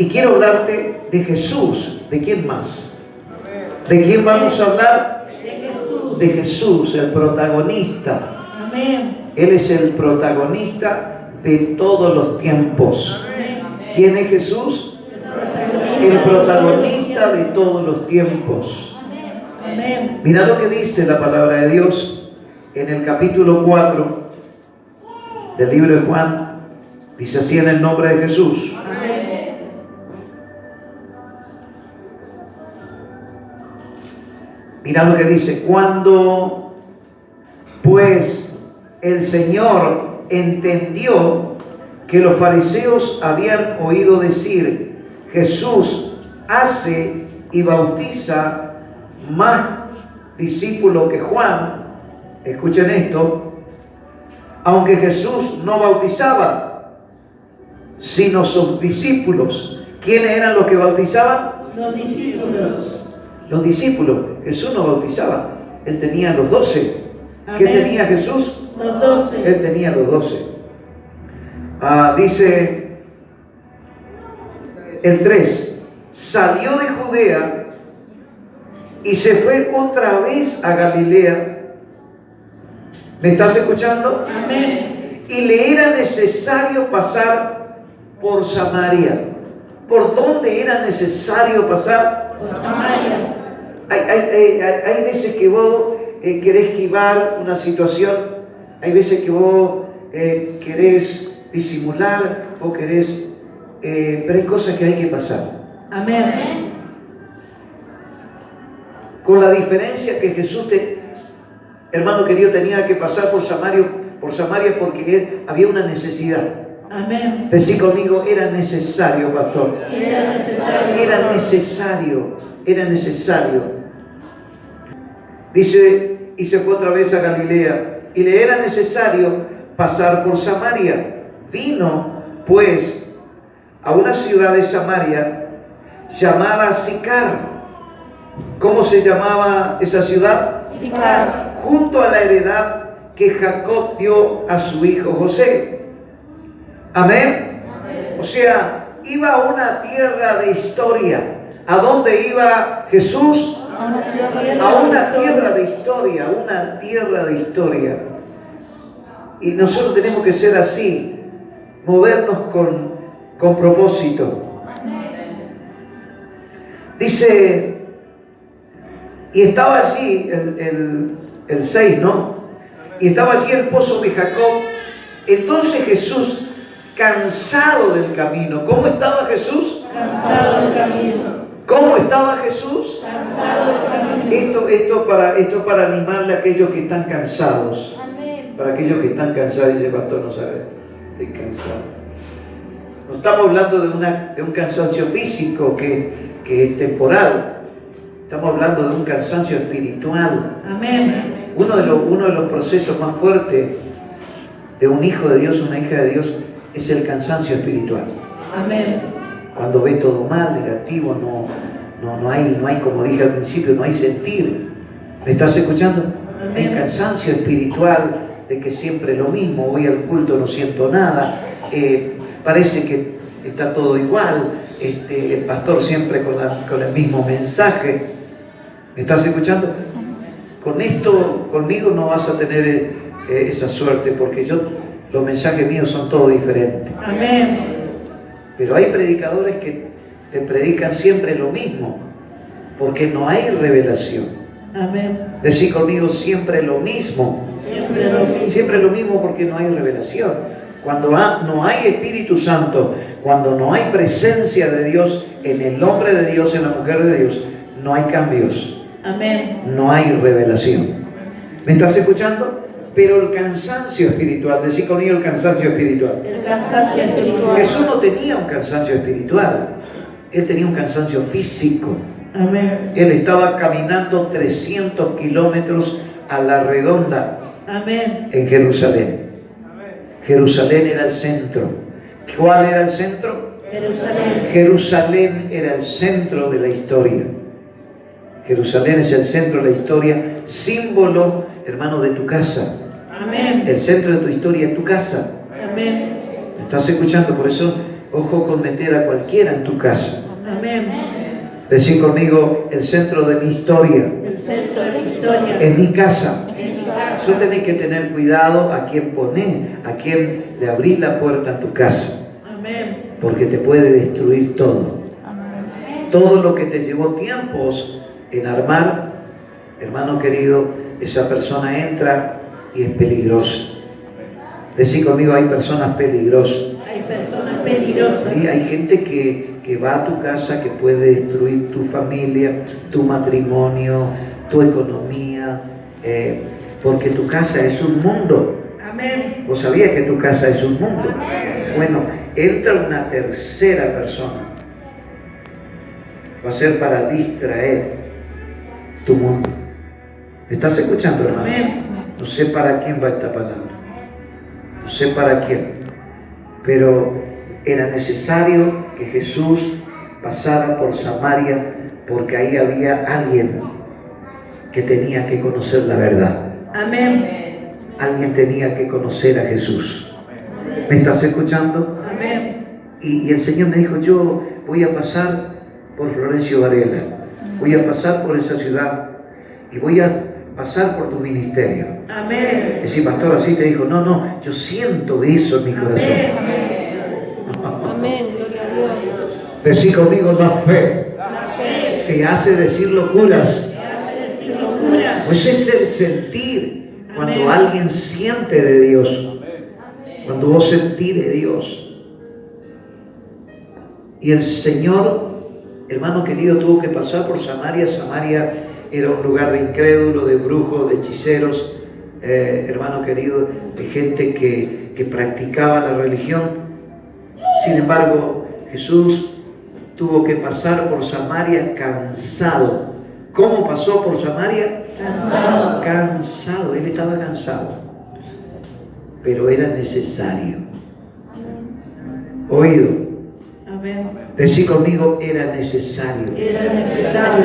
Y quiero hablarte de Jesús. ¿De quién más? ¿De quién vamos a hablar? De Jesús. De Jesús, el protagonista. Amén. Él es el protagonista de todos los tiempos. Amén. ¿Quién es Jesús? El protagonista de todos los tiempos. Amén. Mira lo que dice la palabra de Dios en el capítulo 4 del libro de Juan. Dice así en el nombre de Jesús. Amén. Mira lo que dice. Cuando pues el Señor entendió que los fariseos habían oído decir: Jesús hace y bautiza más discípulos que Juan. Escuchen esto. Aunque Jesús no bautizaba, sino sus discípulos. ¿Quiénes eran los que bautizaban? Los discípulos. Los discípulos. Jesús no bautizaba. Él tenía los 12. ¿Qué Amén. tenía Jesús? Los 12. Él tenía los 12. Dice el 3. Salió de Judea y se fue otra vez a Galilea. ¿Me estás escuchando? Amén. Y le era necesario pasar por Samaria. ¿Por dónde era necesario pasar? Por Samaria. Hay veces que vos querés esquivar una situación. Hay veces que vos querés disimular o querés... pero hay cosas que hay que pasar. Amén. Con la diferencia que Jesús, hermano querido, tenía que pasar por Samaria porque había una necesidad. Amén. Decí conmigo, era necesario, pastor. Era necesario. Era necesario, era necesario. Dice, y se fue otra vez a Galilea, y le era necesario pasar por Samaria. Vino, pues, a una ciudad de Samaria llamada Sicar. ¿Cómo se llamaba esa ciudad? Sicar. Junto a la heredad que Jacob dio a su hijo José. Amén. O sea, iba a una tierra de historia. ¿A dónde iba Jesús? A una tierra de historia, una tierra de historia. Y nosotros tenemos que ser así, movernos con propósito. Dice, y estaba allí, el 6, ¿no? Y estaba allí el pozo de Jacob. Entonces Jesús, cansado del camino. ¿Cómo estaba Jesús? Cansado del camino. ¿Cómo estaba Jesús? Cansado del camino. Esto para animarle a aquellos que están cansados. Amén. Para aquellos que están cansados, dice pastor, no sabe, estoy cansado. No estamos hablando de un cansancio físico que es temporal. Estamos hablando de un cansancio espiritual. Amén. Uno de los procesos más fuertes de un hijo de Dios, una hija de Dios, es el cansancio espiritual. Amén. Cuando ve todo mal, negativo, no hay, como dije al principio, no hay sentir. ¿Me estás escuchando? Hay cansancio espiritual de que siempre lo mismo. Voy al culto, no siento nada. Parece que está todo igual. El pastor siempre con el mismo mensaje. ¿Me estás escuchando? Conmigo no vas a tener esa suerte, porque los mensajes míos son todos diferentes. Amén. Pero hay predicadores que te predican siempre lo mismo, porque no hay revelación. Amén. Decí conmigo, siempre lo mismo. Siempre lo mismo. Siempre lo mismo porque no hay revelación. Cuando no hay Espíritu Santo, cuando no hay presencia de Dios en el hombre de Dios, en la mujer de Dios, no hay cambios. Amén. No hay revelación. ¿Me estás escuchando? Pero el cansancio espiritual, decí conmigo el cansancio espiritual. El cansancio espiritual. Jesús no tenía un cansancio espiritual, Él tenía un cansancio físico. Amén. Él estaba caminando 300 kilómetros a la redonda Amén. en Jerusalén. Jerusalén era el centro. ¿Cuál era el centro? Jerusalén. Jerusalén era el centro de la historia. Jerusalén es el centro de la historia, símbolo, hermano, de tu casa. Amén. El centro de tu historia es tu casa. Amén. ¿Me estás escuchando? Por eso Ojo con meter a cualquiera en tu casa. Amén. Decir conmigo, el centro de mi historia El centro de mi historia. es mi casa. En mi casa. Tú tenés que tener cuidado a quién ponés, a quién le abrís la puerta en tu casa, Amén. porque te puede destruir todo. Amén. Todo lo que te llevó tiempos en armar, hermano querido, esa persona entra y es peligrosa. Decir conmigo, hay personas peligrosas. Hay personas peligrosas. Sí, hay gente que va a tu casa que puede destruir tu familia, tu matrimonio, tu economía, porque tu casa es un mundo. Amén. ¿Vos sabías que tu casa es un mundo? Bueno, entra una tercera persona. Va a ser para distraer tu mundo. ¿Me estás escuchando, hermano? Amén. No sé para quién va esta palabra. No sé para quién. Pero era necesario que Jesús pasara por Samaria porque ahí había alguien que tenía que conocer la verdad. Amén. Alguien tenía que conocer a Jesús. ¿Me estás escuchando? Amén. Y el Señor me dijo, yo voy a pasar por Florencio Varela, voy a pasar por esa ciudad y voy a pasar por tu ministerio. Amén. Decir, pastor, así te dijo, no, yo siento eso en mi corazón. Amén, gloria a Dios. Decir conmigo, la fe La fe. te hace decir locuras. Hace locuras. Pues es el sentir, cuando Amén. alguien siente de Dios, cuando vos sentís de Dios. Y el Señor, hermano querido, tuvo que pasar por Samaria. Samaria era un lugar de incrédulos, de brujos, de hechiceros, hermano querido, de gente que practicaba la religión. Sin embargo, Jesús tuvo que pasar por Samaria cansado. ¿Cómo pasó por Samaria? Cansado. Cansado, él estaba cansado, pero era necesario. Oído, Amén. decí conmigo, era necesario, Era necesario.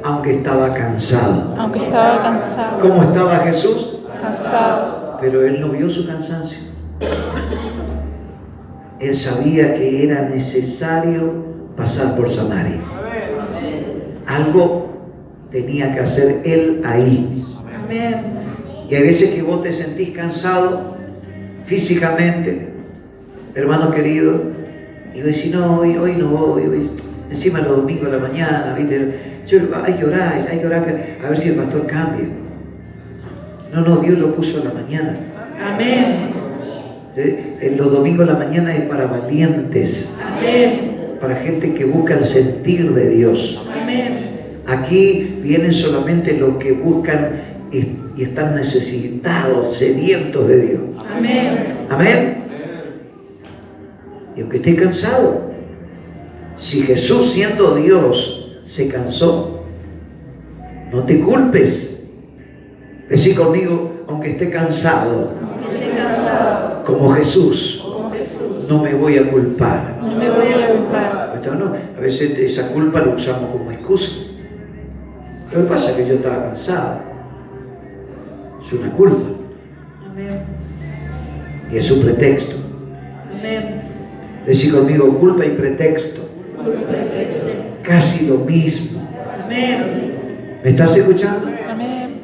aunque estaba cansado. Aunque estaba cansado. ¿Cómo estaba Jesús? Cansado. Pero él no vio su cansancio. Él sabía que era necesario pasar por Samaria. Algo tenía que hacer él ahí. Amén. Y hay veces que vos te sentís cansado físicamente, hermano querido, y vos decís, no, hoy no voy, encima los domingos a la mañana, ¿viste? Hay que orar a ver si el pastor cambia. No, Dios lo puso a la mañana. Amén. ¿Sí? En los domingos a la mañana es para valientes, Amén. para gente que busca el sentir de Dios. Amén. Aquí vienen solamente los que buscan y están necesitados, sedientos de Dios. Amén. Amén. Y aunque esté cansado, si Jesús siendo Dios se cansó, no te culpes. Decí conmigo, aunque esté cansado, Esté cansado. como Jesús, Como Jesús. no me voy a culpar. No me voy a culpar. No, a veces esa culpa la usamos como excusa. Lo que pasa es que yo estaba cansado. Es una culpa. Amén. Y es un pretexto. Amén. Decí conmigo, culpa y pretexto. Pretexto. Casi lo mismo. Amén. ¿Me estás escuchando? Amén.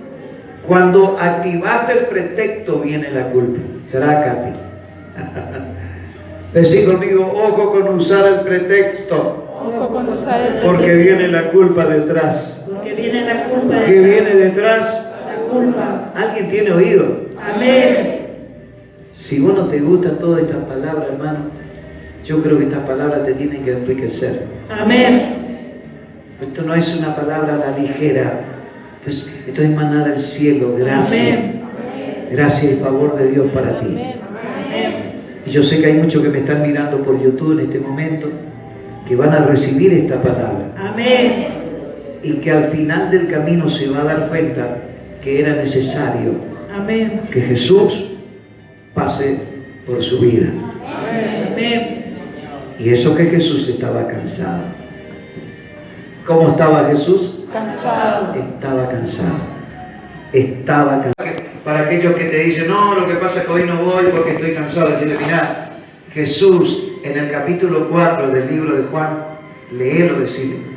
Cuando activaste el pretexto viene la culpa. Trácate. Decí conmigo, ojo con usar el pretexto, Ojo con usar el porque pretexto. viene la culpa detrás. Porque viene la culpa. ¿Qué viene detrás? La culpa. ¿Alguien tiene oído? Amén. Si vos no te gustan todas estas palabras, hermano, yo creo que estas palabras te tienen que enriquecer. Amén. Esto no es una palabra a la ligera. Esto es manada del cielo. Gracias. Amén. Gracias y favor de Dios para ti. Amén. Amén. Y yo sé que hay muchos que me están mirando por YouTube en este momento que van a recibir esta palabra Amén. y que al final del camino se va a dar cuenta que era necesario Amén. que Jesús pase por su vida. Amén. Y eso que Jesús estaba cansado. ¿Cómo estaba Jesús? Cansado. Estaba cansado. Estaba cansado. Para aquellos que te dicen, no, lo que pasa es que hoy no voy porque estoy cansado, decirle, mirá, Jesús en el capítulo 4 del libro de Juan, léelo, decirle.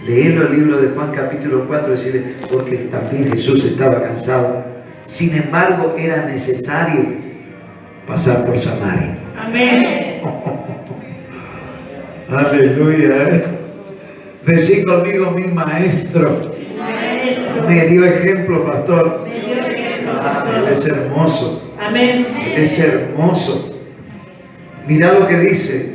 Léelo el libro de Juan capítulo 4, decirle, porque también Jesús estaba cansado. Sin embargo, era necesario pasar por Samaria. Amén. Aleluya. Decí conmigo, mi maestro Maestro. me dio ejemplo, pastor. Me dio ejemplo, Él es hermoso. Amén. Él es hermoso. Mira lo que dice.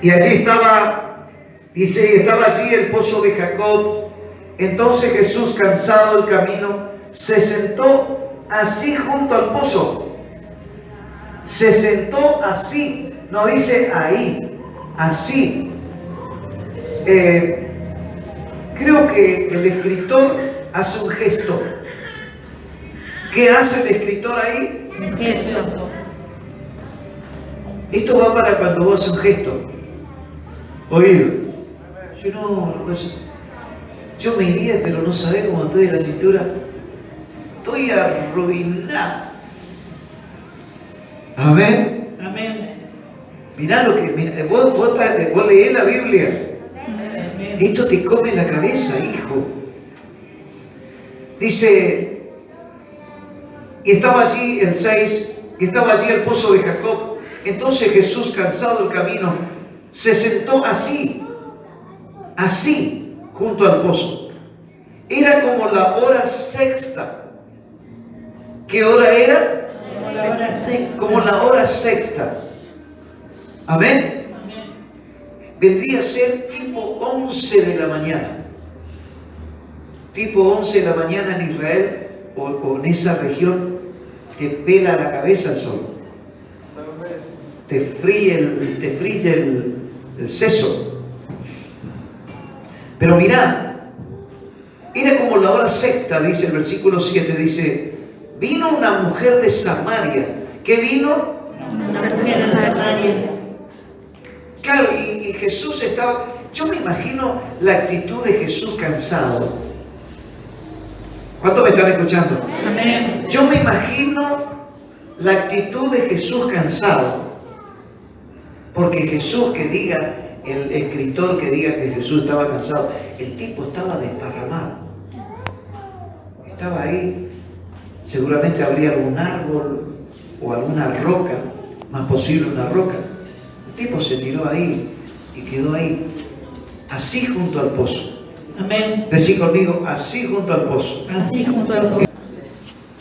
Y allí estaba, dice, y estaba allí el pozo de Jacob. Entonces Jesús, cansado del camino, se sentó así junto al pozo. Se sentó así. No dice ahí, así. Creo que el escritor hace un gesto. ¿Qué hace el escritor ahí? Un gesto. Esto va para cuando vos haces un gesto. Oído. Yo me iría, pero no sabés cómo estoy en la cintura. Estoy arruinado. Amén. Amén. Mirá lo que... Vos leés la Biblia. Amén. Esto te come la cabeza, hijo. Dice, y estaba allí el 6, y estaba allí el pozo de Jacob. Entonces Jesús, cansado del camino, se sentó así, junto al pozo. Era como la hora sexta. ¿Qué hora era? Como la hora sexta. Como la hora sexta. Amén. Amén. Vendría a ser tipo 11 de la mañana. Tipo 11 de la mañana en Israel o en esa región, te pela la cabeza el sol. Te fríe el seso. Pero mirá, era como la hora sexta, dice el versículo 7, dice, vino una mujer de Samaria. ¿Qué vino? Una mujer de Samaria. Claro, y Jesús estaba... Yo me imagino la actitud de Jesús cansado. ¿Cuántos me están escuchando? Amén. Yo me imagino la actitud de Jesús cansado. Porque Jesús, que diga, el escritor que diga que Jesús estaba cansado, el tipo estaba desparramado. Estaba ahí. Seguramente habría algún árbol o alguna roca, más posible una roca. El tipo se tiró ahí y quedó ahí, así junto al pozo. Amén. Decí conmigo, así junto al pozo. Así junto al pozo.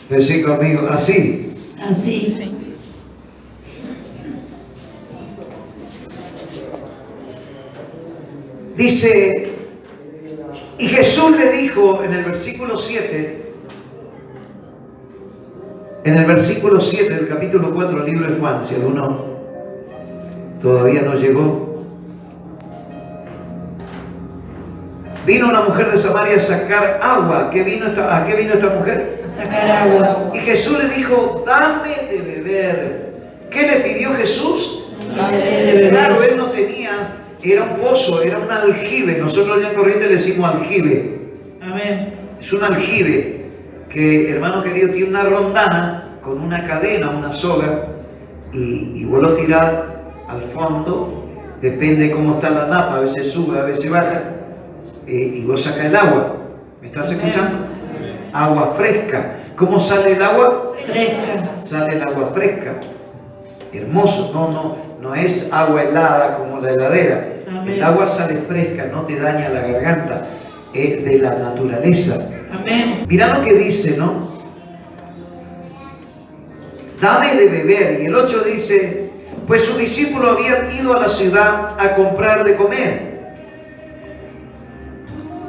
Decí conmigo, así. Así. Sí. Dice, y Jesús le dijo en el versículo 7, del capítulo 4 del libro de Juan, si alguno todavía no llegó. Vino una mujer de Samaria a sacar agua. ¿A qué vino esta mujer? A sacar agua. Y Jesús le dijo, dame de beber. ¿Qué le pidió Jesús? Dame de beber. Claro, él no tenía, era un pozo, era un aljibe. Nosotros allá en Corrientes le decimos aljibe. Amén. Es un aljibe que, hermano querido, tiene una rondana con una cadena, una soga, y vos lo tirás al fondo, depende de cómo está la napa, a veces sube, a veces baja, y vos sacás el agua. ¿Me estás escuchando? Agua fresca. ¿Cómo sale el agua? Fresca. Sale el agua fresca. Hermoso, no es agua helada como la heladera. Amén. El agua sale fresca, no te daña la garganta, es de la naturaleza. Amén. Mirá lo que dice, ¿no? Dame de beber. Y el 8 dice, pues sus discípulos habían ido a la ciudad a comprar de comer.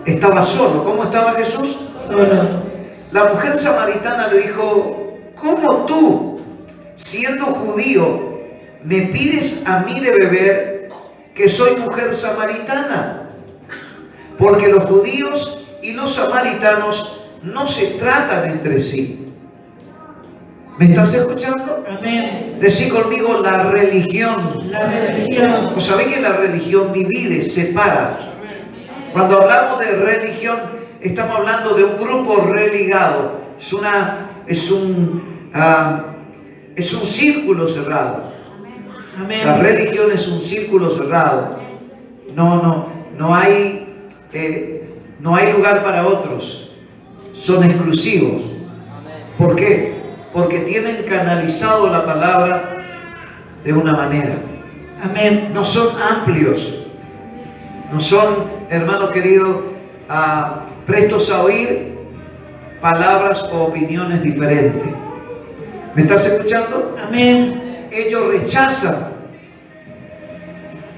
Estaba solo. ¿Cómo estaba Jesús? Solo. La mujer samaritana le dijo, ¿cómo tú, siendo judío, me pides a mí de beber, que soy mujer samaritana? Porque los judíos y los samaritanos no se tratan entre sí. ¿Me estás escuchando? Amén. Decí conmigo, la religión. La religión. ¿Vos sabés que la religión divide, separa? Cuando hablamos de religión, estamos hablando de un grupo religado. Es un círculo cerrado. Amén. La religión es un círculo cerrado. No hay lugar para otros. Son exclusivos. ¿Por qué? Porque tienen canalizado la palabra de una manera. Amén. No son amplios. No son, hermano querido, prestos a oír palabras o opiniones diferentes. ¿Me estás escuchando? Amén. Ellos rechazan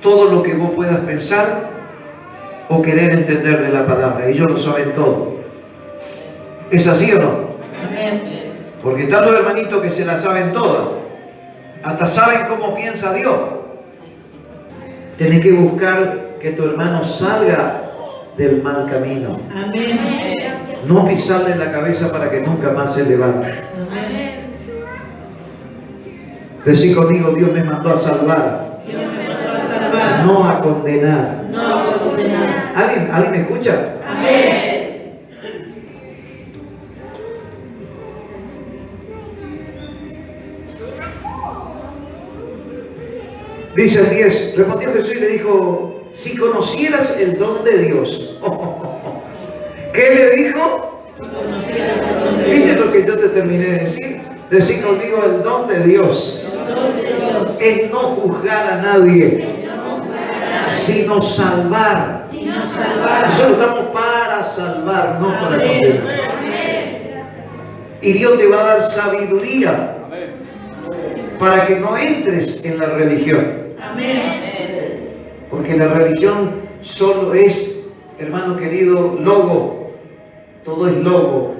todo lo que vos puedas pensar o querer entender de la palabra. Ellos lo saben todo. ¿Es así o no? Amén. Porque están los hermanitos que se la saben todas. Hasta saben cómo piensa Dios. Tenés que buscar que tu hermano salga del mal camino. Amén. No pisarle en la cabeza para que nunca más se levante. Amén. Decí conmigo, Dios me mandó a salvar, Dios me mandó a salvar, no a condenar. no a condenar. ¿Alguien me escucha? Amén. Dice el 10, respondió Jesús y le dijo, si conocieras el don de Dios. ¿Qué le dijo? ¿Viste lo que yo te terminé de decir? Decí conmigo el don de Dios. Es no juzgar a nadie, sino salvar. Nosotros estamos para salvar, no para condenar. Y Dios te va a dar sabiduría para que no entres en la religión. Amén. Porque la religión solo es, hermano querido, logo. Todo es logo.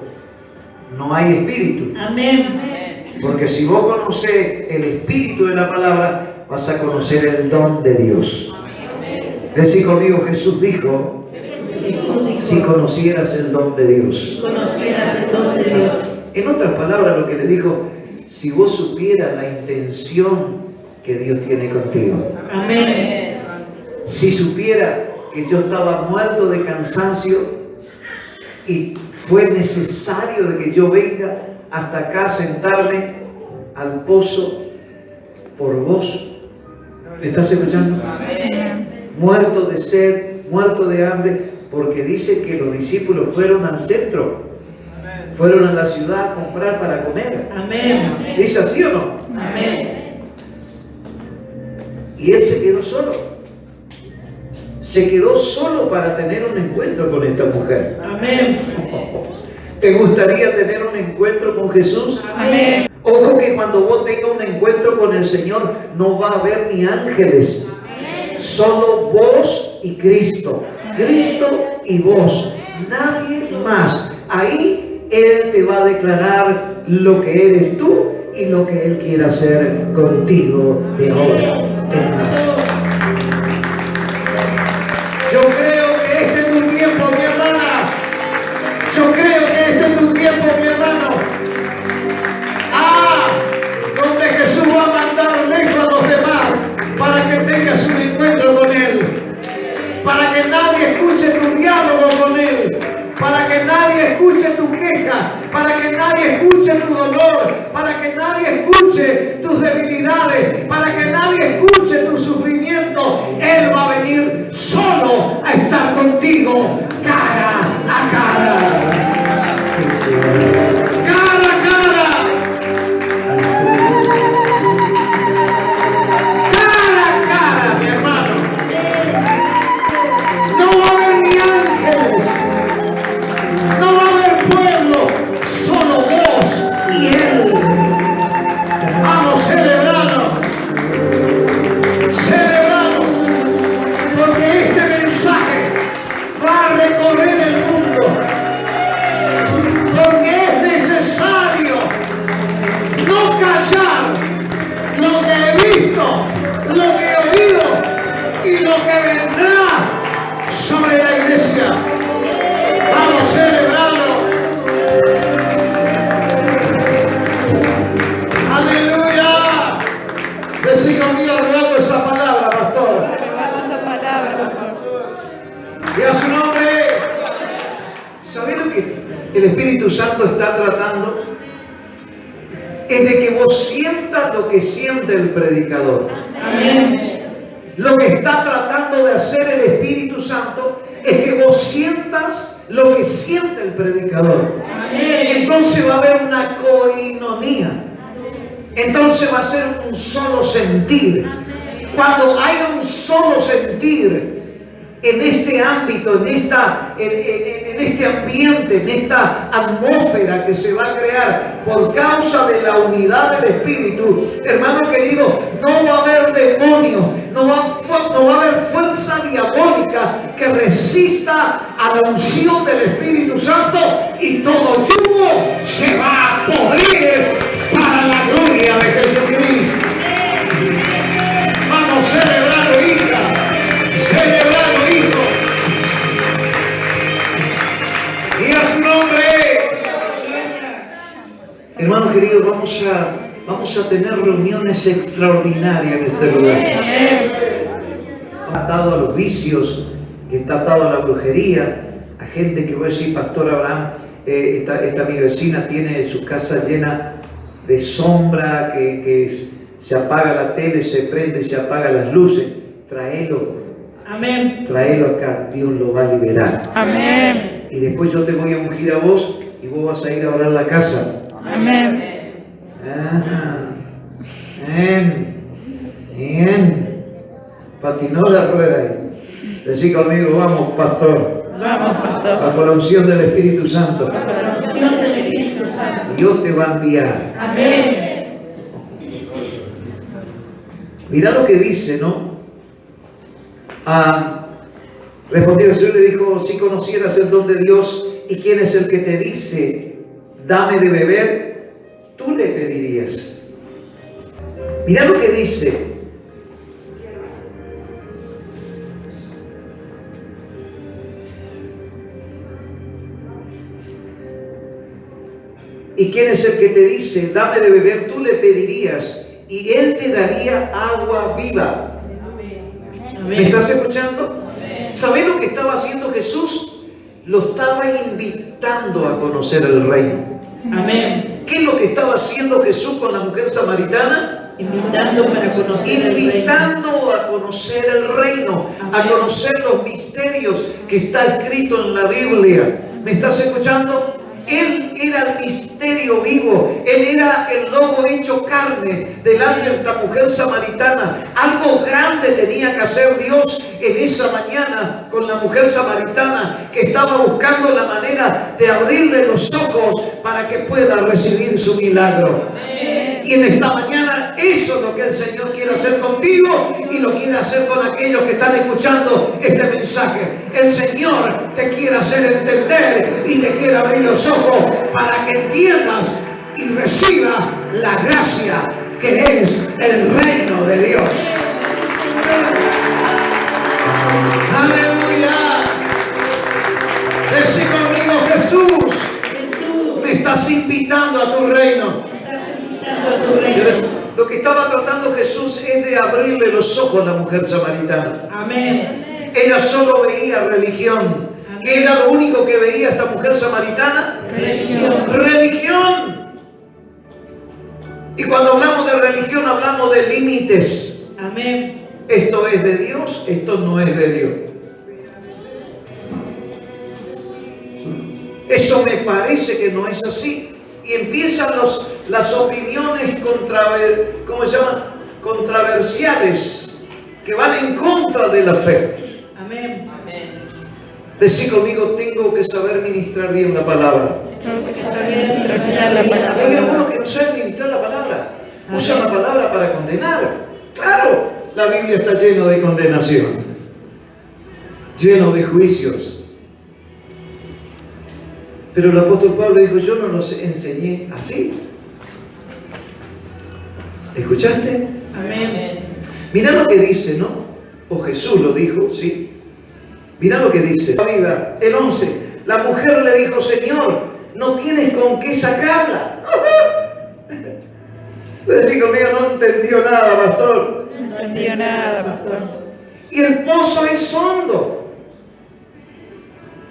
No hay espíritu. Amén. Porque si vos conoces el espíritu de la palabra, vas a conocer el don de Dios. Decí conmigo, Jesús dijo, si conocieras el don de Dios. Conocieras el don de Dios. En otras palabras, lo que le dijo, si vos supieras la intención que Dios tiene contigo. Amén. Si supiera que yo estaba muerto de cansancio y fue necesario de que yo venga hasta acá a sentarme al pozo por vos. ¿Me estás escuchando? Muerto de sed, muerto de hambre, porque dice que los discípulos fueron al centro, fueron a la ciudad a comprar para comer. Amén. ¿Dice así o no? Amén. Y él se quedó solo. Se quedó solo para tener un encuentro con esta mujer. Amén. ¿Te gustaría tener un encuentro con Jesús? Amén. Ojo que cuando vos tengas un encuentro con el Señor, no va a haber ni ángeles. Solo vos y Cristo. Cristo y vos. Nadie más. Ahí Él te va a declarar lo que eres tú y lo que Él quiere hacer contigo de ahora en más. Yo creo que este es tu tiempo, mi hermana. Yo creo que este es tu tiempo, mi hermano. Donde Jesús va a mandar lejos a los demás para que tengas un encuentro con Él. Para que nadie escuche tu diálogo con Él. Para que nadie escuche tu queja. Para que nadie escuche tu dolor. Para que nadie escuche tus debilidades. Para que nadie escuche tu sufrimiento. Él va a venir solo a estar contigo cara a cara. Cara a cara. Cara a cara, mi hermano. No va a haber ni ángeles. No va a haber pueblo. Solo vos y Él. Vamos, celebrarlo. Celebrarlo. Porque este mensaje va a recorrer el mundo. Porque es necesario no callar lo que he visto, lo que he oído y lo que vendrá sobre la iglesia. Vamos a celebrarlo. Aleluya. Decí conmigo, arrebato esa palabra, pastor. Arrebato esa palabra, pastor. Y a su nombre. ¿Sabés lo que el Espíritu Santo está tratando? es de que vos sientas lo que siente el predicador. Amén. Lo que está tratando de hacer el Espíritu Santo es que vos sientas lo que siente el predicador. Entonces va a haber una coinonía. Entonces va a ser un solo sentir. Cuando haya un solo sentir en este ámbito, en este ambiente, en esta atmósfera que se va a crear por causa de la unidad del Espíritu, hermano querido, no va a haber demonios, no va a haber fuerza diabólica que resista a la unción del Espíritu Santo, y todo yugo se va a podrir para la gloria de Jesucristo. Vamos celebrando, hija, celebrando, hijo, y a su nombre. Hermano querido, vamos a tener reuniones extraordinarias en este lugar. Está atado a los vicios, que está atado a la brujería, a gente que voy a decir, Pastor Abraham, esta mi vecina tiene su casa llena de sombra, que se apaga la tele, se prende y se apagan las luces. Tráelo. Amén. Tráelo acá, Dios lo va a liberar. Amén. Y después yo te voy a ungir a vos y vos vas a ir a orar la casa. Amén. Bien. Bien. Patinó la rueda ahí. Decí conmigo, vamos, pastor. Vamos, pastor. Bajo la unción del Espíritu Santo. Dios del Espíritu Santo. Dios te va a enviar. Amén. Mirá lo que dice, ¿no? Respondió Jesús y le dijo: si conocieras el don de Dios y quién es el que te dice, dame de beber, tú le pedirías. Mirá lo que dice. ¿Y quién es el que te dice, dame de beber? Tú le pedirías y Él te daría agua viva. ¿Me estás escuchando? ¿Sabés lo que estaba haciendo Jesús? Lo estaba invitando a conocer el reino. Amén. ¿Qué es lo que estaba haciendo Jesús con la mujer samaritana? Invitando para conocer Invitando a conocer el reino, a conocer los misterios que está escrito en la Biblia. ¿Me estás escuchando? Él era el misterio vivo. Él era el lobo hecho carne delante de esta mujer samaritana. Algo grande tenía que hacer Dios en esa mañana con la mujer samaritana, que estaba buscando la manera de abrirle los ojos para que pueda recibir su milagro. Y en esta mañana eso es lo que el Señor quiere hacer contigo y lo quiere hacer con aquellos que están escuchando este mensaje. El Señor te quiere hacer entender y te quiere abrir los ojos para que entiendas y reciba la gracia que es el reino de Dios. ¡Aleluya! Decí conmigo: Jesús, me estás invitando a tu reino. Lo que estaba tratando Jesús es de abrirle los ojos a la mujer samaritana. Amén. Ella solo veía religión. ¿Qué era lo único que veía esta mujer samaritana? Religión. Religión. Y cuando hablamos de religión hablamos de límites. Amén. Esto es de Dios, esto no es de Dios. Eso me parece que no es así. Y empiezan las opiniones controversiales que van en contra de la fe. Amén. Decí conmigo: tengo que saber ministrar bien la palabra. Tengo que saber ministrar la Y palabra. hay algunos que no saben ministrar la palabra. Usan la palabra para condenar. Claro, la Biblia está llena de condenación, lleno de juicios. Pero el apóstol Pablo dijo: yo no los enseñé así. ¿Escuchaste? Amén. Mirá lo que dice, ¿no? O Jesús lo dijo, ¿sí? Mirá lo que dice. Viva, el 11. La mujer le dijo: Señor, no tienes con qué sacarla. Decí conmigo: no entendió nada, pastor. No entendí nada, pastor. Y el pozo es hondo.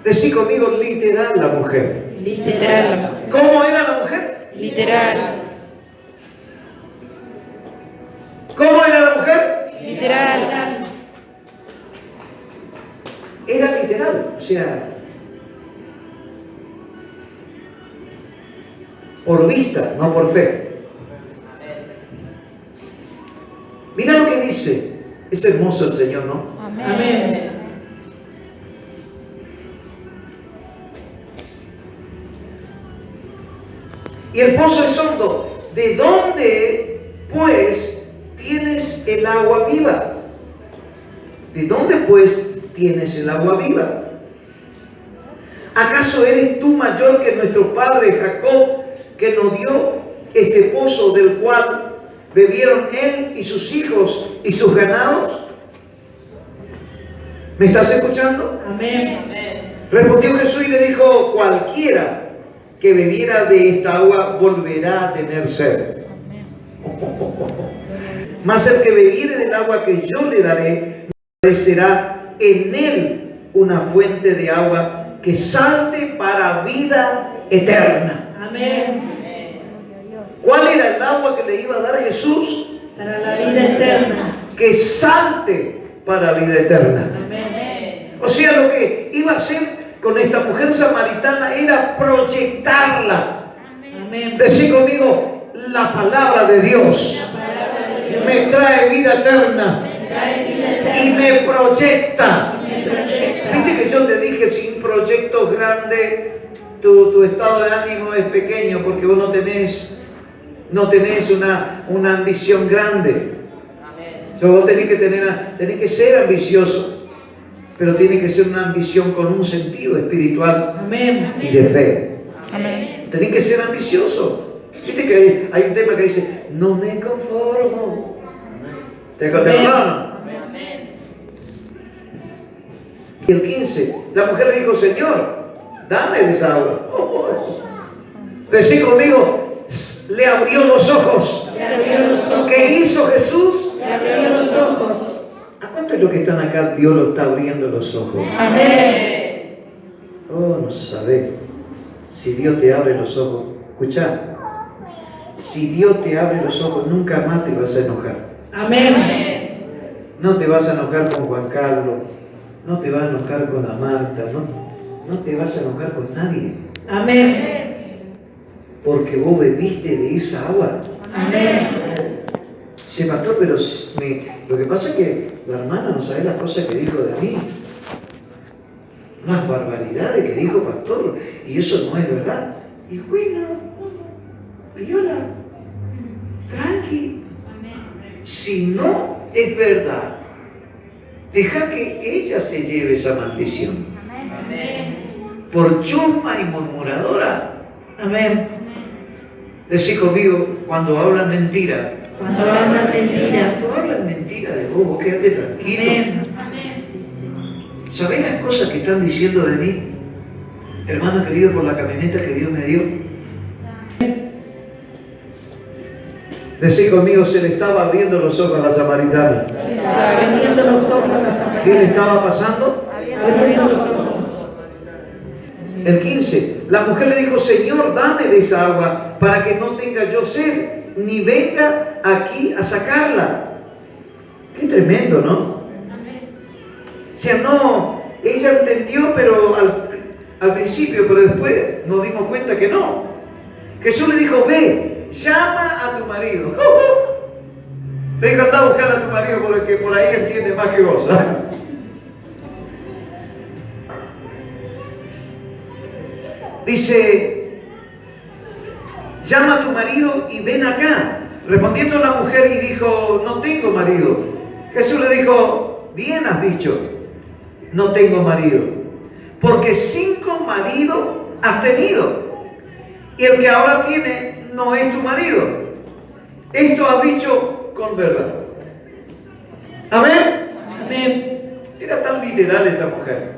Decí conmigo: literal, la mujer. Literal, la mujer. ¿Cómo era la mujer? Literal. Literal. Literal. Literal. literal, o sea, por vista, no por fe. Mira lo que dice, es hermoso el Señor, ¿no? Amén. Y el pozo es hondo. ¿De dónde, pues, tienes el agua viva? ¿De dónde, pues, tienes el agua viva? ¿Acaso eres tú mayor que nuestro padre Jacob, que nos dio este pozo del cual bebieron él y sus hijos y sus ganados? ¿Me estás escuchando? Amén. Respondió Jesús y le dijo: cualquiera que bebiera de esta agua volverá a tener sed. Mas el que bebiere del agua que yo le daré, será en él una fuente de agua que salte para vida eterna. Amén. ¿Cuál era el agua que le iba a dar Jesús? Para la vida eterna. Que salte para vida eterna. Amén. O sea, lo que iba a hacer con esta mujer samaritana era proyectarla. Amén. Decí conmigo: la palabra de Dios me trae vida eterna y me proyecta. Viste que yo te dije, sin proyectos grandes tu estado de ánimo es pequeño, porque vos no tenés una ambición grande. Vos tenés que ser ambicioso, pero tiene que ser una ambición con un sentido espiritual Amén. y de fe. Amén. Tenés que ser ambicioso. Viste que hay un tema que dice: no me conformo. ¿Te acordás? Y el 15, la mujer le dijo: Señor, dame de esa agua. Decí conmigo: le abrió los ojos. Le abrió los ojos. ¿Qué hizo Jesús? Le abrió los ojos. ¿A cuántos de los que están acá Dios lo está abriendo los ojos? Amén. Oh, no sabés. Si Dios te abre los ojos, escuchá, si Dios te abre los ojos, nunca más te vas a enojar. Amén. No te vas a enojar con Juan Carlos, no te vas a enojar con la Marta, no te vas a enojar con nadie, Amén. porque vos bebiste de esa agua. Amén. Dice: pastor, pero lo que pasa es que la hermana no sabe las cosas que dijo de mí. Las barbaridades que dijo pastor, y eso no es verdad. Y bueno, viola, tranqui. Si no es verdad, deja que ella se lleve esa maldición. Por chusma y murmuradora. Amén. Decí conmigo: cuando hablan mentira. Cuando hablan mentira. Cuando hablan mentira de vos quédate tranquilo. Amén. ¿Sabés las cosas que están diciendo de mí, hermano querido, por la camioneta que Dios me dio? Decí conmigo: se le estaba abriendo los ojos a la samaritana. Abriendo los ojos. ¿Qué le estaba pasando? Abriendo los ojos. El 15, la mujer le dijo: Señor, dame de esa agua para que no tenga yo sed, ni venga aquí a sacarla. Qué tremendo, ¿no? O sea, no, ella entendió, pero al principio, pero después nos dimos cuenta que no. Jesús le dijo: ve, llama a tu marido. Le dijo: anda a buscar a tu marido, porque por ahí entiende más que vos. Dice: llama a tu marido y ven acá. Respondiendo la mujer y dijo: no tengo marido. Jesús le dijo: bien has dicho, no tengo marido, porque 5 maridos has tenido, y el que ahora tiene no es tu marido. Esto has dicho con verdad. Amén. Amén. Era tan literal esta mujer,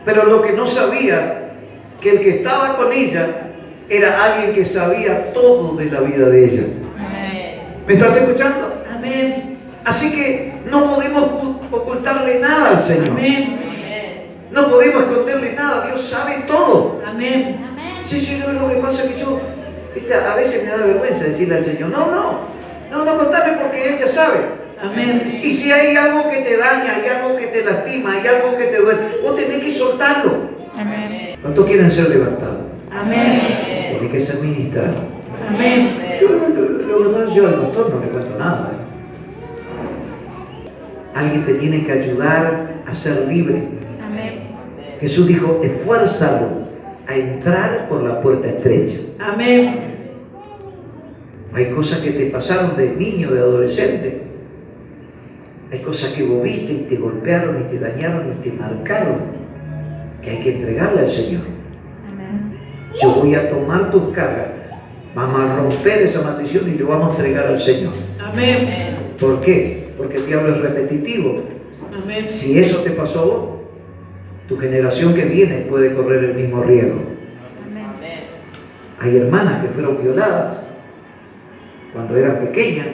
pero lo que no sabía, que el que estaba con ella era alguien que sabía todo de la vida de ella. ¿Me estás escuchando? Amén. Así que no podemos ocultarle nada al Señor. Amén. No podemos esconderle nada. Dios sabe todo. Amén. Sí, Señor, lo que pasa es que yo, a veces me da vergüenza decirle al Señor: no contarle, porque Él ya sabe. Amén. Y si hay algo que te daña, hay algo que te lastima, hay algo que te duele, vos tenés que soltarlo. Amén. ¿Cuántos quieren ser levantados? Amén. Tiene que ser ministrado. Amén. Yo al pastor no le cuento nada. Alguien te tiene que ayudar a ser libre. Amén. Jesús dijo, esfuérzalo a entrar por la puerta estrecha. Amén. Hay cosas que te pasaron de niño, de adolescente. Hay cosas que vos viste y te golpearon y te dañaron y te marcaron, que hay que entregarle al Señor. Amén. Yo voy a tomar tus cargas, vamos a romper esa maldición y lo vamos a entregar al Señor. Amén. ¿Por qué? Porque el diablo es repetitivo. Amén. Si eso te pasó a vos, tu generación que viene puede correr el mismo riesgo. Amén. Hay hermanas que fueron violadas cuando eran pequeñas.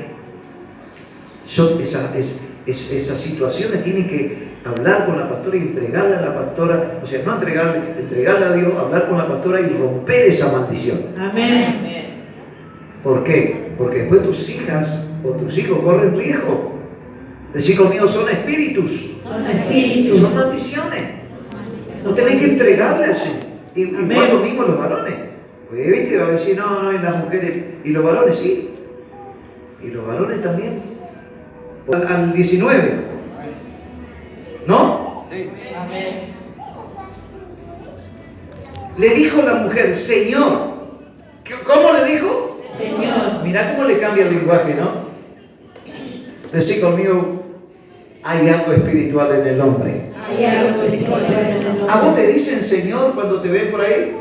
Esas situaciones tienen que hablar con la pastora y entregarle a la pastora, o sea, no entregarle a Dios, hablar con la pastora y romper esa maldición. Amén. ¿Por qué? Porque después tus hijas o tus hijos corren riesgo. Decir conmigo, son espíritus, Son espíritus. son maldiciones. No tenés que entregarle al Señor. Igual lo mismo los varones. Porque viste, va a decir, no, y las mujeres, y los varones sí. Y los varones también. Al 19. ¿No? Le dijo la mujer, Señor. ¿Cómo le dijo? Señor. Mirá cómo le cambia el lenguaje, ¿no? Decir conmigo, hay algo espiritual en el hombre. Hay algo espiritual en el hombre. ¿A vos te dicen Señor cuando te ven por ahí?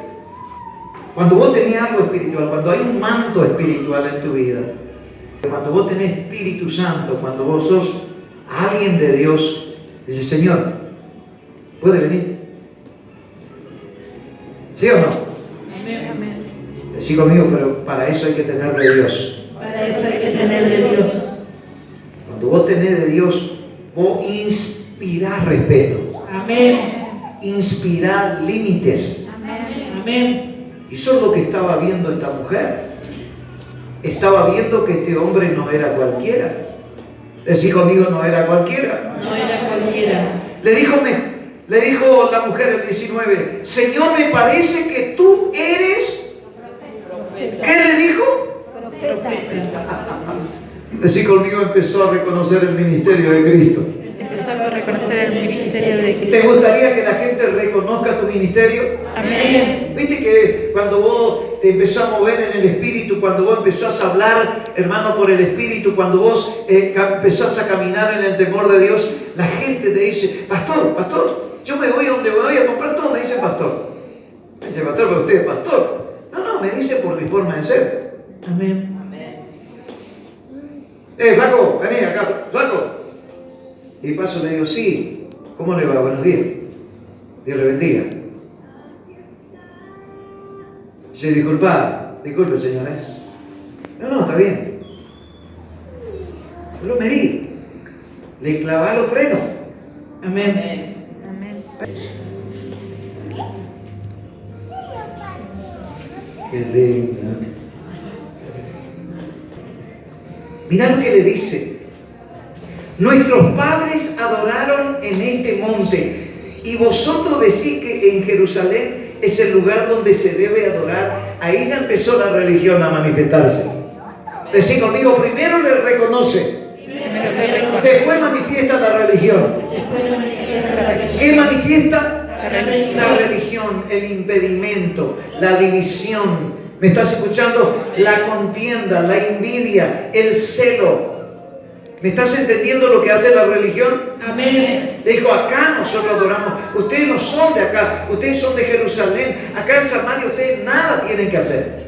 Cuando vos tenés algo espiritual, cuando hay un manto espiritual en tu vida, cuando vos tenés Espíritu Santo, cuando vos sos alguien de Dios, dice Señor, ¿puede venir? ¿Sí o no? Amén. Decí conmigo, pero para eso hay que tener de Dios. Para eso hay que tener de Dios. Cuando vos tenés de Dios, vos inspirás respeto, Amén. inspirás límites. Amén. Y eso es lo que estaba viendo esta mujer. Estaba viendo que este hombre no era cualquiera. Decí conmigo, no era cualquiera. No era cualquiera. Le dijo la mujer el 19, Señor, me parece que tú eres... ¿Qué le dijo? Decí conmigo, empezó a reconocer el ministerio de Cristo. Empezó a reconocer el ministerio de ¿Te Cristo. gustaría que la gente reconozca tu ministerio? Amén. Viste que cuando vos te empezás a mover en el Espíritu, cuando vos empezás a hablar, hermano, por el Espíritu, cuando vos empezás a caminar en el temor de Dios, la gente te dice, pastor, yo me voy a donde me voy a comprar todo, me dice pastor. Me dice pastor, pero usted es pastor. No, me dice por mi forma de ser. Amén. Flaco, vení acá, flaco. Y paso le digo, sí, ¿cómo le va? Buenos días. Dios le bendiga. Dice, disculpe señor. No, está bien. Lo medí. Le clavá los frenos. Amén. Amén. Qué linda. Mirá lo que le dice. Nuestros padres adoraron en este monte y vosotros decís que en Jerusalén es el lugar donde se debe adorar. Ahí ya empezó la religión a manifestarse. Decís conmigo, primero le reconoce, después manifiesta la religión. ¿Qué manifiesta? La religión, el impedimento, la división. ¿Me estás escuchando? La contienda, la envidia, el celo. ¿Me estás entendiendo lo que hace la religión? Amén. Le dijo, acá nosotros adoramos. Ustedes no son de acá, ustedes son de Jerusalén. Acá en Samaria ustedes nada tienen que hacer.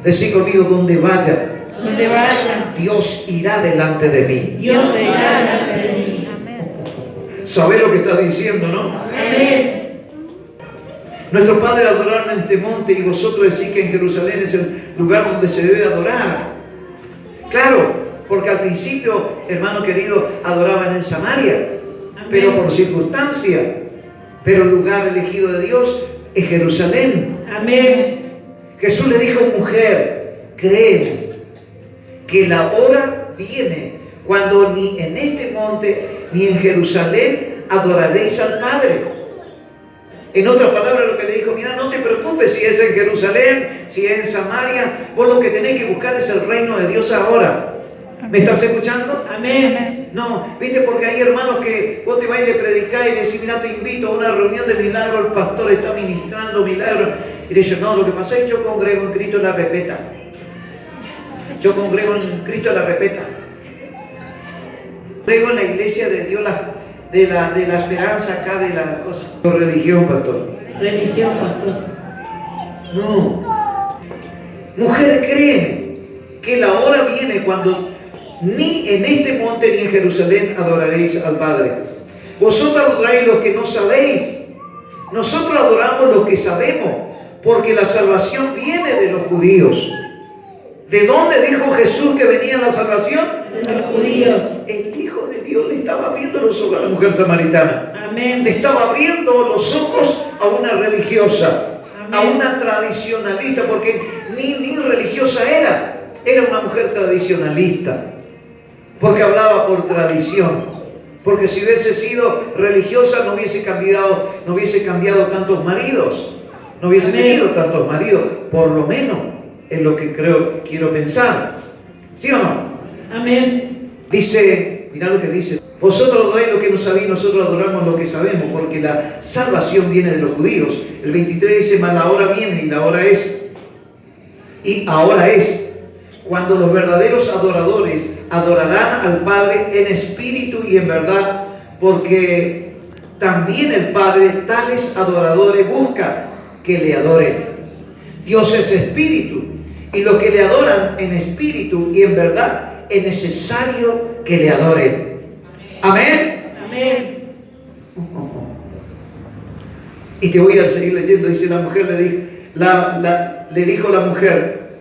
Decí conmigo, donde vaya, Donde vaya, Dios irá delante de mí. Dios te irá delante de mí. amén. ¿Sabés lo que estás diciendo, no? Amén. Nuestros padres adoraron en este monte y vosotros decís que en Jerusalén es el lugar donde se debe adorar. Claro, porque al principio, hermano querido, adoraban en Samaria, pero por circunstancia. Pero el lugar elegido de Dios es Jerusalén. Amén. Jesús le dijo, mujer, créeme que la hora viene cuando ni en este monte ni en Jerusalén adoraréis al Padre. En otras palabras, lo que le dijo, mira, no te preocupes si es en Jerusalén, si es en Samaria, vos lo que tenés que buscar es el reino de Dios ahora. ¿Me estás escuchando? Amén. No, viste, porque hay hermanos que vos te vas y le predicás y le decís, mira, te invito a una reunión de milagros, el pastor está ministrando milagros. Y dice, no, lo que pasa es que yo congrego en Cristo la Repeta. Yo congrego en Cristo la Repeta. Congrego en la iglesia de Dios, de la esperanza acá, de la cosa. Religión, pastor. Religión, pastor. No. Mujer, créeme que la hora viene cuando ni en este monte ni en Jerusalén adoraréis al Padre. Vosotros adoráis los que no sabéis. Nosotros adoramos los que sabemos, porque la salvación viene de los judíos. ¿De dónde dijo Jesús que venía la salvación? De los judíos. El Hijo de Dios le estaba abriendo los ojos a la mujer samaritana. Amén. Le estaba abriendo los ojos a una religiosa, a Amén. una tradicionalista, porque ni religiosa era una mujer tradicionalista, porque hablaba por tradición. Porque si hubiese sido religiosa no hubiese cambiado tantos maridos, no hubiese Amén. tenido tantos maridos, por lo menos es lo que quiero pensar. ¿Sí o no? Amén. Dice, mirá lo que dice, vosotros adoráis lo que no sabéis, nosotros adoramos lo que sabemos, porque la salvación viene de los judíos. El 23 dice, mas la hora viene y la hora es, y ahora es, cuando los verdaderos adoradores adorarán al Padre en espíritu y en verdad, porque también el Padre tales adoradores busca que le adoren. Dios es espíritu, y los que le adoran en espíritu y en verdad, es necesario que le adoren. Amén. Amén. Y te voy a seguir leyendo. Dice la mujer, le dijo la mujer,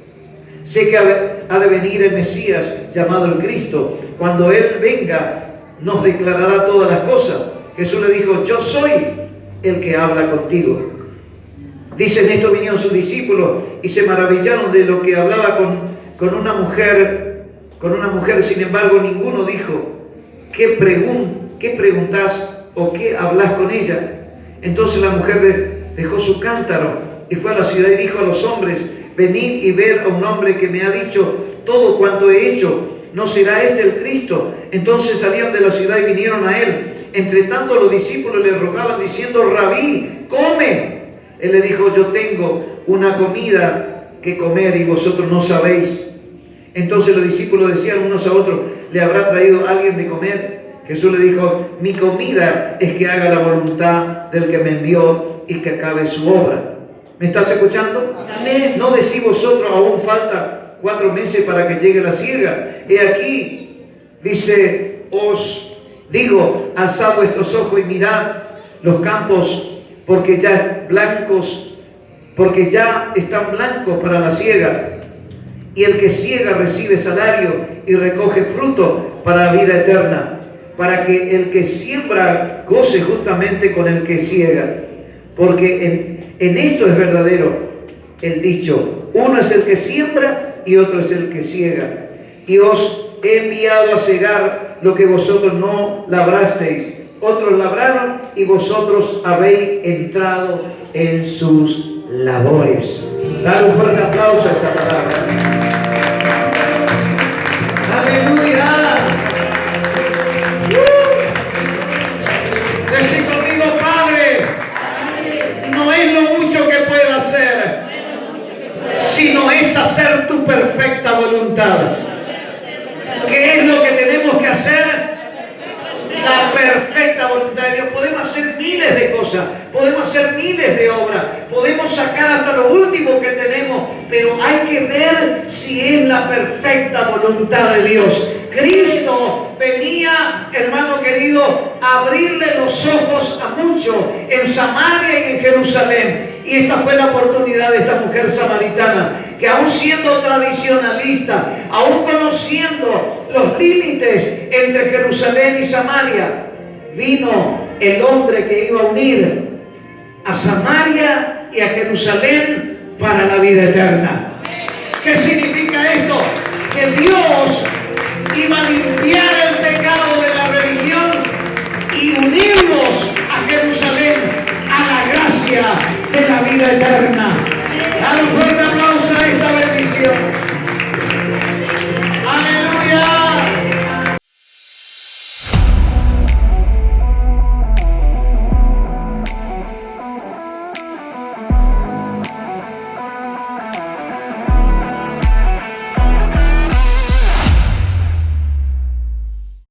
sé que ha de venir el Mesías llamado el Cristo. Cuando Él venga, nos declarará todas las cosas. Jesús le dijo, yo soy el que habla contigo. Dice, en esto vinieron sus discípulos y se maravillaron de lo que hablaba con una mujer. Sin embargo, ninguno dijo, ¿qué preguntás o qué hablas con ella? Entonces la mujer dejó su cántaro y fue a la ciudad y dijo a los hombres, venid y ved a un hombre que me ha dicho todo cuanto he hecho. ¿No será este el Cristo? Entonces salieron de la ciudad y vinieron a él. Entre tanto los discípulos le rogaban diciendo, Rabí, come. Él le dijo, yo tengo una comida que comer y vosotros no sabéis. Entonces los discípulos decían unos a otros, ¿le habrá traído alguien de comer? Jesús le dijo, mi comida es que haga la voluntad del que me envió y que acabe su obra. ¿Me estás escuchando? Amén. ¿No decís vosotros, aún falta 4 meses para que llegue la siega? He aquí, dice, os digo, alzad vuestros ojos y mirad los campos, porque ya están blancos para la siega. Y el que siega recibe salario y recoge fruto para la vida eterna, para que el que siembra goce justamente con el que siega. Porque en esto es verdadero el dicho, uno es el que siembra y otro es el que siega. Y os he enviado a segar lo que vosotros no labrasteis. Otros labraron y vosotros habéis entrado en sus labores. Dale un fuerte aplauso a esta palabra. ¡Aleluya! Decí conmigo, Padre, no es lo mucho que puedo hacer, sino es hacer tu perfecta voluntad. ¿Qué es lo que tenemos que hacer? La perfecta voluntad de Dios. Podemos hacer miles de cosas, podemos hacer miles de obras, podemos sacar hasta lo último que tenemos, pero hay que ver si es la perfecta voluntad de Dios. Cristo venía, hermano querido, a abrirle los ojos a muchos en Samaria y en Jerusalén. Y esta fue la oportunidad de esta mujer samaritana, que aún siendo tradicionalista, aún conociendo los límites entre Jerusalén y Samaria, vino el hombre que iba a unir a Samaria y a Jerusalén para la vida eterna. ¿Qué significa esto?